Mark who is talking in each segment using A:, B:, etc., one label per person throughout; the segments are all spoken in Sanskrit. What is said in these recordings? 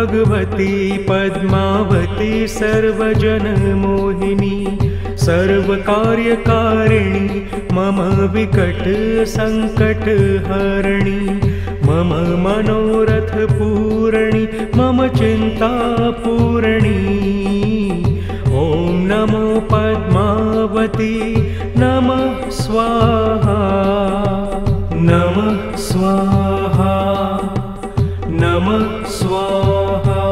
A: भगवती पद्मावती सर्वजनमोहिनी सर्वकार्यकारिणी मम विकट संकटहरिणी मम मनोरथ पूरणी मम चिंता पूरणी। ओम नमो पद्मावती नमः स्वाहा नमः स्वाहा नमः स्वाहा।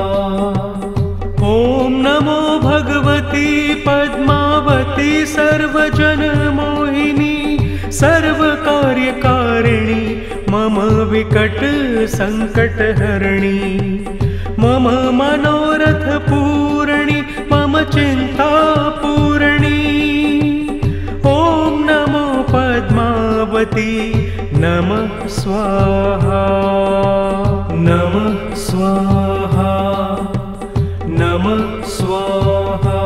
A: ओम नमो भगवती पद्मावती सर्वजनमोहिनी सर्वकार्यकारिणी मम विकट संकटहरिणी मम मनोरथ पूरणी मम चिंता पूरणी। ओम नमो पद्मावती नमः स्वाहा नमः स्वाहा नमः स्वाहा।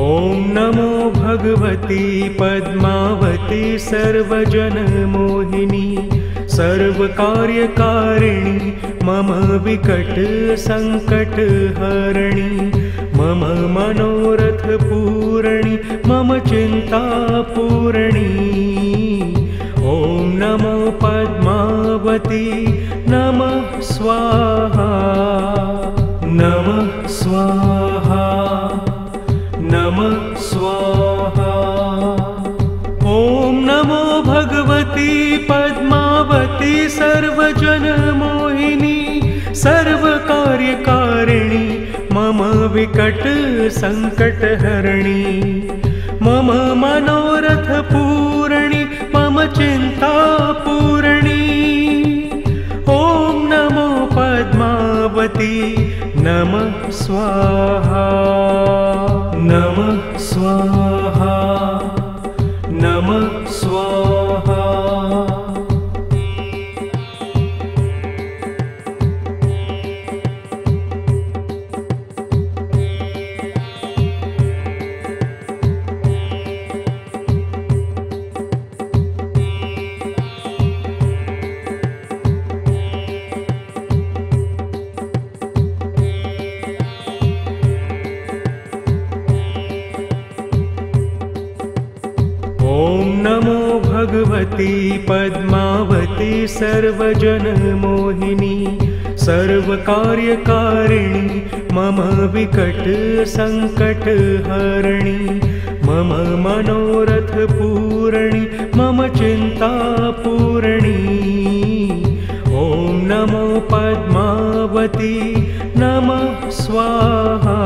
A: ओम नमो भगवती पद्मावती सर्वजनमोहिनी सर्वकार्यकारिणी मम विकट संकटहरिणी मम मनोरथ पूरणी मम चिंता पूरणी। ओम नमो पद्मावती नमः स्वाहा नमः स्वाहा नमः स्वाहा। ओम नमो भगवती पद्मावती सर्वजनमोहिनी सर्वकार्यकारिणी मम विकट संकटहरिणी मम मनोरथ पूरणी मम चिंता पूरणी। ओम नमो पद्मावती नमः स्वाहा नमः स्वाहा नमः स्वाहा। ओम नमो भगवती पद्मावती सर्वजनमोहिनी सर्वकार्यकारिणी मम विकट संकटहरिणी मम मनोरथ पूरणी मम चिंता पूरणी। ओम नमो पद्मावती नमः स्वाहा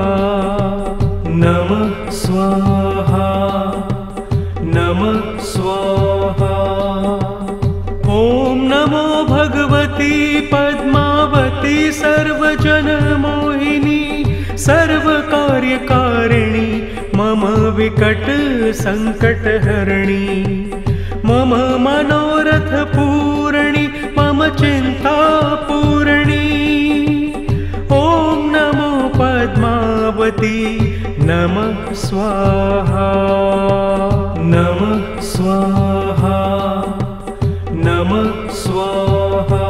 A: नमः स्वाहा नमः स्वाहा। ओम नमो भगवती पद्मावती सर्वजनमोहिनी सर्वकार्यकारिणी मम विकट संकटहरिणी मम मनोरथ पूरणी मम चिंता पूरणी। ओम नमो पद्मावती नमः स्वाहा नमः स्वाहा नमः स्वाहा।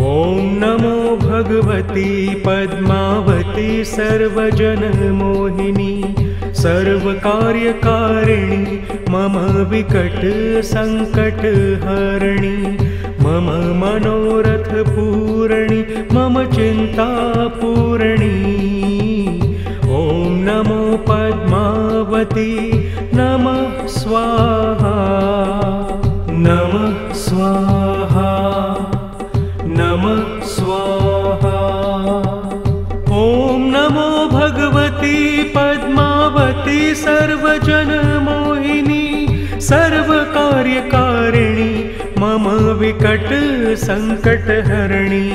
A: ओम नमो भगवती पद्मावती सर्वजनमोहिनी सर्वकार्यकारिणी मम विकट संकटहरिणी मम मनोरथ पूरणी मम चिंता पूरणी। ओम नमो पद्मावती नमः स्वाहा नमः स्वाहा नमः स्वाहा। ॐ नमो भगवती पद्मावती सर्वजनमोहिनी सर्वकार्यकारिणी मम विकट संकटहरिणी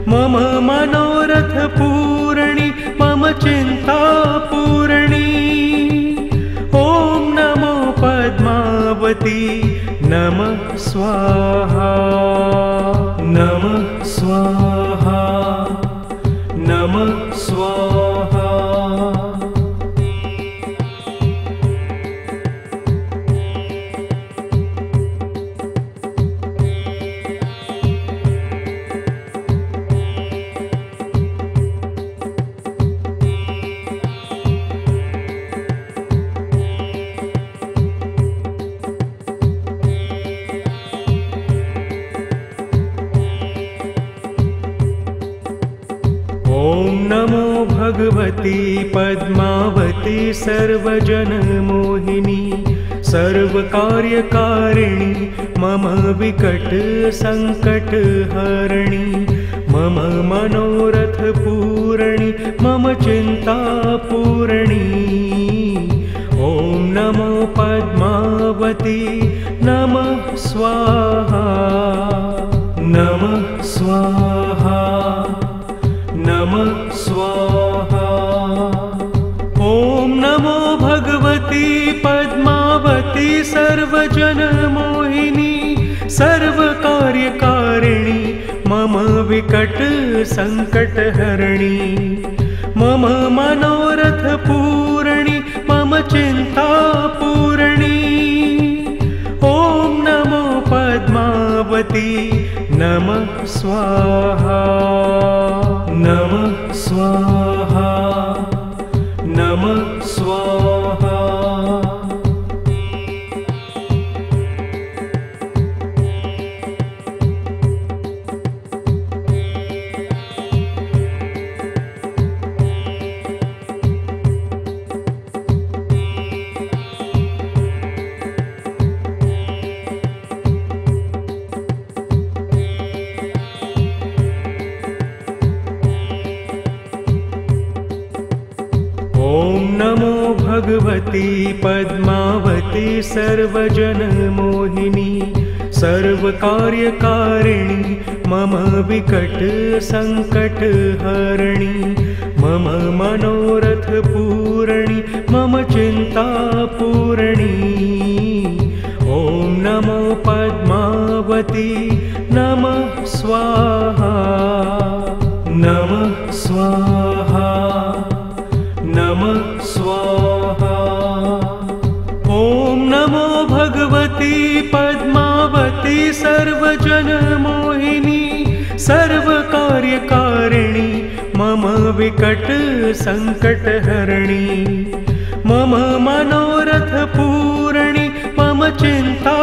A: मम मनोरथ पूरणी मम चिंता पूरणी। ॐ नमो पद्मावती नमः स्वाहा नमः स्वाहा नमः स्वाहा। ॐ नमो भगवती पद्मावती सर्वजनमोहिनी सर्वकार्यकारिणी मम विकट संकटहरिणी मम मनोरथ पूरणी मम चिंता पूरणी। ॐ नमो पद्मावती नमः स्वाहा नमः स्वाहा नमः स्वाहा। ॐ नमो भगवती पद्मावती सर्वजनमोहिनी सर्वकार्यकारिणी मम विकट संकटहरिणी मम मनोरथ पूरणी मम चिंता पूरणी। ॐ नमो पद्मावती नमः स्वाहा नमः स्वाहा नमः स्वाहा। ॐ नमो भगवती पद्मावती सर्वजनमोहिनी सर्वकार्यकारिणी मम विकट संकटहरिणी मम मनोरथ पूरणी मम चिंता पूरणी। ॐ नमो पद्मावती नमः स्वाहा नमः स्वाहा नमः स्वाहा। ॐ नमो भगवती पद्मावती सर्वजनमोहिनी सर्वकार्यकारिणी मम विकट संकटहरिणी मम मनोरथ पूरणी मम चिंता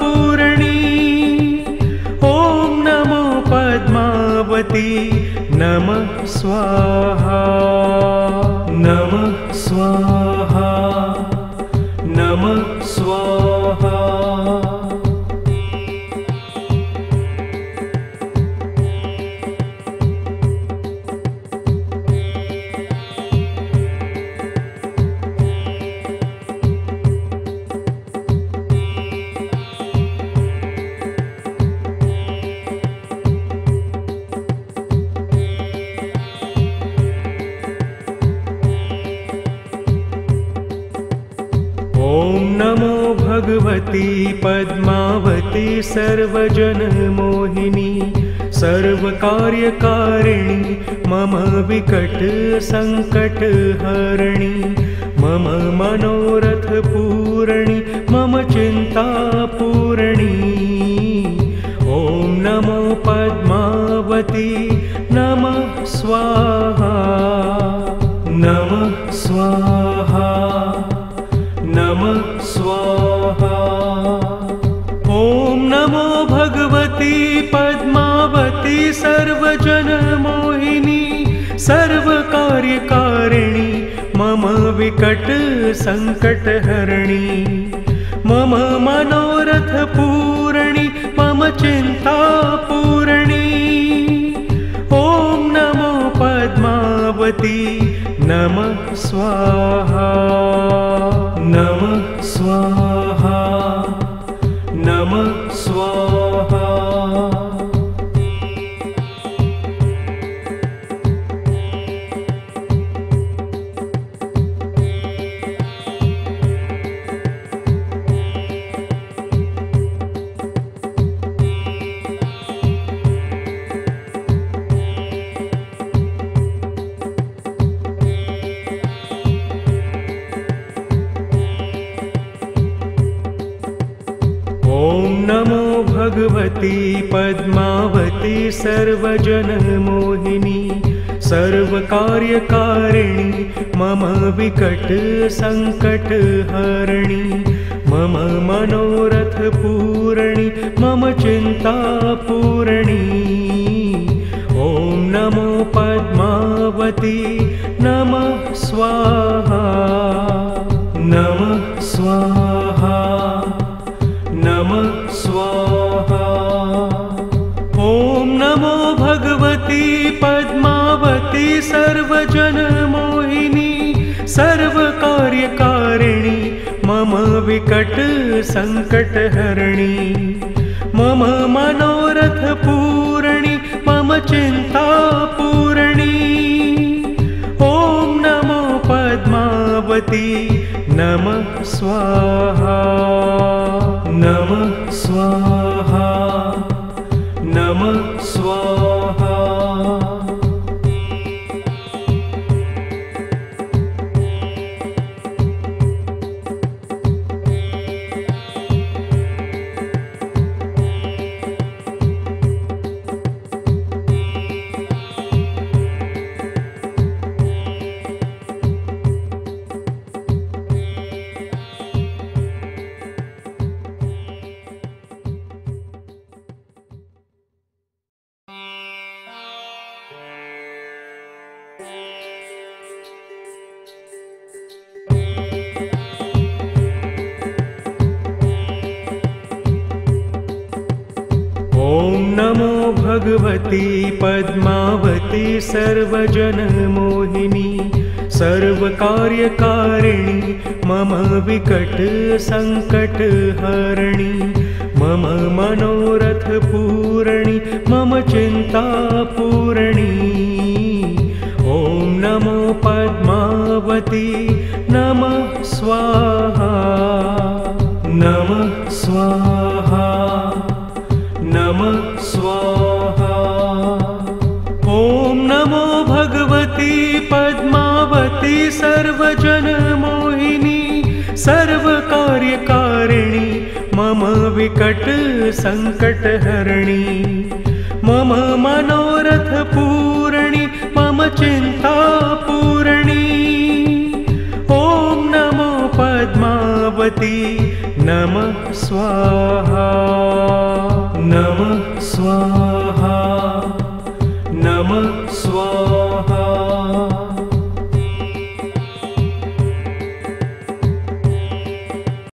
A: पूरणी। ॐ नमो पद्मावती नमः स्वाहा नमः स्वाहा नमः स्वाहा। ॐ नमो भगवती पद्मावती सर्वजनमोहिनी सर्वकार्यकारिणी मम विकट संकटहरिणी मम मनोरथ पूरणी मम चिंता पूरणी। ॐ नमो पद्मावती नमः स्वाहा नमः स्वाहा नमः स्वाहा। ॐ नमो भगवती पद्मावती सर्वजनमोहिनी सर्वकार्यकारिणी मम विकट सङ्कटहरिणी मम मनोरथ पूरणि मम चिन्ता पूरणि। ॐ नमो पद्मावती नमः स्वाहा नमः स्वाहा नमः स्वाहा। ॐ नमो भगवती पद्मावती सर्वजनमोहिनी सर्वकार्यकारिणी मम विकट सङ्कटहरिणी मम मनोरथ पूरणि मम चिन्ता पूरणि। ॐ नमो पद्मावती नमः स्वाहा नमः स्वाहा नमः स्वाहा। ॐ नमो भगवती पद्मावती सर्वजनमोहिनी सर्वकार्यकारिणी मम विकट सङ्कटहरिणी मम मनोरथ पूरणि मम चिन्ता पूरणि। ॐ नमो पद्मावती नमः स्वाहा नमः स्वाहा नमः स्वाहा। ॐ नमो भगवती पद्मावती सर्वजनमोहिनी सर्वकार्यकारिणी मम विकट सङ्कटहरिणी मम मनोरथ पूरणि मम चिन्ता पूरणि। ॐ नमो पद्मावती नमः स्वाहा नमः स्वाहा नमः स्वाहा। ॐ नमो भगवती पद्मावती सर्वजनमोहिनी सर्वकार्यकारिणी मम विकट सङ्कटहरिणी मम मनोरथ पूरणि मम चिन्ता पूरणि। ॐ नमो पद्मावती नमः स्वाहा नमः स्वाहा।